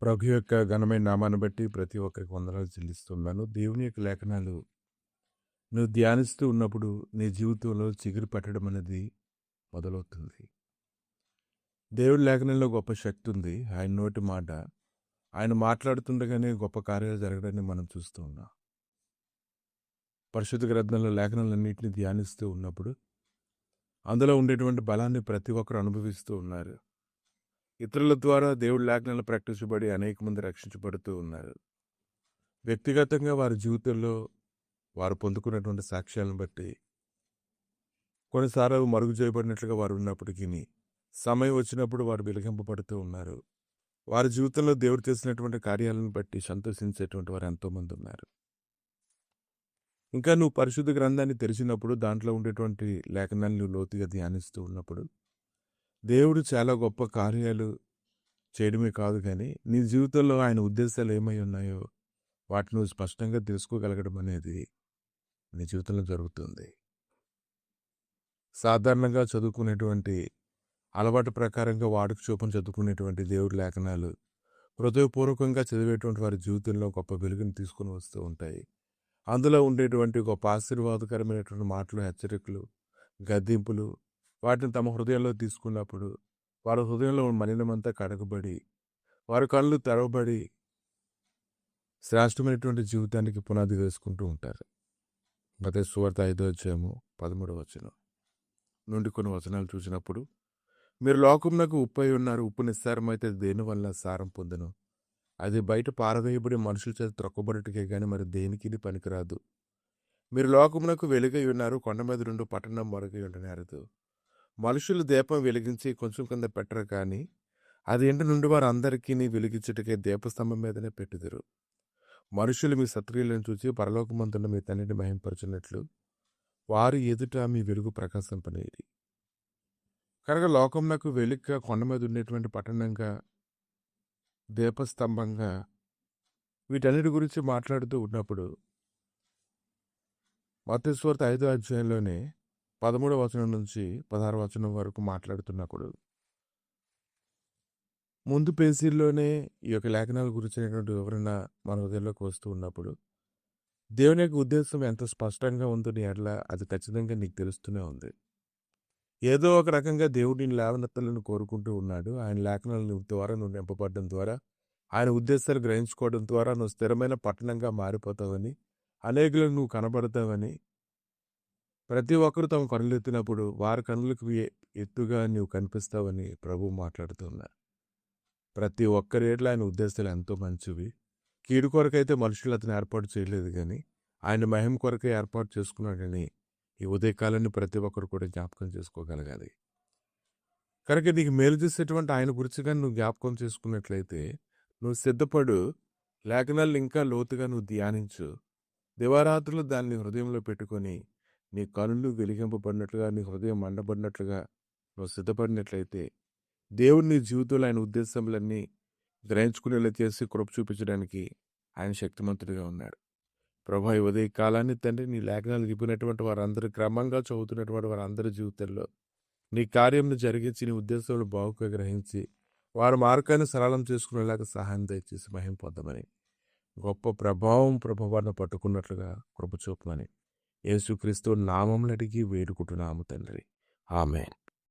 ప్రభు యొక్క ఘనమైన నామాన్ని బట్టి ప్రతి ఒక్కరికి వందనాలు చెల్లిస్తున్నాను. దేవుని యొక్క లేఖనాలు నువ్వు ధ్యానిస్తూ ఉన్నప్పుడు నీ జీవితంలో చిగురు పెట్టడం అనేది మొదలవుతుంది. దేవుడి లేఖనంలో గొప్ప శక్తి ఉంది. ఆయన నోటి మాట, ఆయన మాట్లాడుతుండగానే గొప్ప కార్యాలు జరగడాన్ని మనం చూస్తూ ఉన్నాం. పరిశుద్ధ గ్రంథంలో లేఖనాలన్నింటినీ ధ్యానిస్తూ ఉన్నప్పుడు అందులో ఉండేటువంటి బలాన్ని ప్రతి ఒక్కరు అనుభవిస్తూ ఉన్నారు. ఇతరుల ద్వారా దేవుడి లేఖనాలు ప్రకటించబడి అనేక మంది రక్షించబడుతూ ఉన్నారు. వ్యక్తిగతంగా వారి జీవితంలో వారు పొందుకున్నటువంటి సాక్ష్యాలను బట్టి కొన్నిసార్లు మరుగు చేయబడినట్లుగా వారు ఉన్నప్పటికీ సమయం వచ్చినప్పుడు వారు వెలిగింపబడుతూ ఉన్నారు. వారి జీవితంలో దేవుడు చేసినటువంటి కార్యాలను బట్టి సంతోషించేటువంటి వారు ఎంతోమంది ఉన్నారు. ఇంకా నువ్వు పరిశుద్ధ గ్రంథాన్ని తెరిచినప్పుడు దాంట్లో ఉండేటువంటి లేఖనాన్ని నువ్వు లోతుగా ధ్యానిస్తూ ఉన్నప్పుడు దేవుడు చాలా గొప్ప కార్యాలు చేయడమే కాదు, కానీ నీ జీవితంలో ఆయన ఉద్దేశాలు ఏమై ఉన్నాయో వాటిని నువ్వు స్పష్టంగా తెలుసుకోగలగడం అనేది నీ జీవితంలో జరుగుతుంది. సాధారణంగా చదువుకునేటువంటి అలవాటు ప్రకారంగా వాడుక చొప్పున చదువుకునేటువంటి దేవుడి లేఖనాలు హృదయపూర్వకంగా చదివేటువంటి వారి జీవితంలో గొప్ప వెలుగుని తీసుకుని వస్తూ ఉంటాయి. అందులో ఉండేటువంటి గొప్ప ఆశీర్వాదకరమైనటువంటి మాటలు, హెచ్చరికలు, గద్దింపులు వాటిని తమ హృదయంలో తీసుకున్నప్పుడు వారి హృదయంలో మలినమంతా కడగబడి వారి కళ్ళు తెరవబడి శ్రేష్టమైనటువంటి జీవితానికి పునాది వేసుకుంటూ ఉంటారు. మత్తయి సువార్త 5వ అధ్యాయము 13వ వచనం నుండి కొన్ని వచనాలు చూసినప్పుడు, మీరు లోకమునకు ఉప్పై ఉన్నారు. ఉప్పు నిస్సారమైతే దేనివల్ల సారం పొందును? అది బయట పారవేయబడి మనుషుల చేత త్రొక్కబడుటకే గాని మరి దేనికి పనికిరాదు. మీరు లోకమునకు వెలుగై ఉన్నారు. కొండ మీద నుండి పట్టణం మరుగై ఉండనేరదు. మనుషులు దీపం వెలిగించి కొంచెం కింద పెట్టరు, కానీ అది ఇంటి నుండి వారు అందరికీ వెలిగించుటకే దీపస్తంభం మీదనే పెట్టుదురు. మనుషులు మీ సత్క్రియలను చూసి పరలోకమందున్న మీ తండ్రిని మహింపరచున్నట్లు వారి ఎదుట మీ వెలుగు ప్రకాశింపనేది. కనుక లోకమునకు వెలుగుగా, కొండ మీద ఉండేటువంటి పట్టణంగా, దీపస్తంభంగా వీటన్నిటి గురించి మాట్లాడుతూ ఉన్నప్పుడు మత్తయి సువార్త 5వ అధ్యాయంలోనే 13వ వచనం నుంచి 16వ వచనం వరకు మాట్లాడుతున్నప్పుడు ముందు పేజీల్లోనే ఈ యొక్క లేఖనాల గురించినటువంటి వివరణ మన హృదయంలోకి వస్తూ ఉన్నప్పుడు దేవుని యొక్క ఉద్దేశం ఎంత స్పష్టంగా ఉందో నీ ఎడల అది ఖచ్చితంగా నీకు తెలుస్తూనే ఉంది. ఏదో ఒక రకంగా దేవుడిని లేవనెత్తాలని కోరుకుంటూ ఉన్నాడు. ఆయన లేఖనాల ద్వారా నువ్వు నింపబడడం ద్వారా, ఆయన ఉద్దేశాలు గ్రహించుకోవడం ద్వారా నువ్వు స్థిరమైన పట్టణంగా మారిపోతావని, అనేకులకు నువ్వు కనబడతావని, ప్రతి ఒక్కరు తమ కనులు ఎత్తినప్పుడు వారి కనులకు ఎత్తుగా నువ్వు కనిపిస్తావని ప్రభువు మాట్లాడుతున్నారు. ప్రతి ఒక్కరి ఏట్ల ఆయన ఉద్దేశాలు ఎంతో మంచివి. కీడు కొరకైతే మనుషులు అతను ఏర్పాటు చేయలేదు, కానీ ఆయన మహిమ కొరకే ఏర్పాటు చేసుకున్నాడని ఈ ఉదయకాలాన్ని ప్రతి ఒక్కరు కూడా జ్ఞాపకం చేసుకోగలగాలి. కనుక నీకు మేలు చేసేటువంటి ఆయన గురించి కానీ నువ్వు జ్ఞాపకం చేసుకున్నట్లయితే నువ్వు సిద్ధపడు. లేఖనాలను ఇంకా లోతుగా నువ్వు ధ్యానించు. దివారాత్రులు దాన్ని హృదయంలో పెట్టుకొని నీ కనులు వెలిగింపబడినట్లుగా, నీ హృదయం మండబడినట్లుగా నువ్వు సిద్ధపడినట్లయితే దేవుడు నీ జీవితంలో ఆయన ఉద్దేశములన్నీ గ్రహించుకునేలా చేసి కృప చూపించడానికి ఆయన శక్తిమంతుడిగా ఉన్నాడు. ప్రభా, ఈ ఉదయ కాలాన్ని తండ్రి నీ లేఖనాలు చెప్పినటువంటి వారందరూ, క్రమంగా చదువుతున్నటువంటి వారందరి జీవితంలో నీ కార్యంను జరిగించి నీ ఉద్దేశాలు బాగుగా గ్రహించి వారి మార్గాన్ని సరళం చేసుకునేలాగా సహాయం దయచేసి మహిమ పొందమని, గొప్ప ప్రభావాన్ని పట్టుకున్నట్లుగా కృప చూపమని యేసుక్రీస్తు నామములు అడిగి వేడుకుంటున్నాము తండ్రి. ఆమేన్.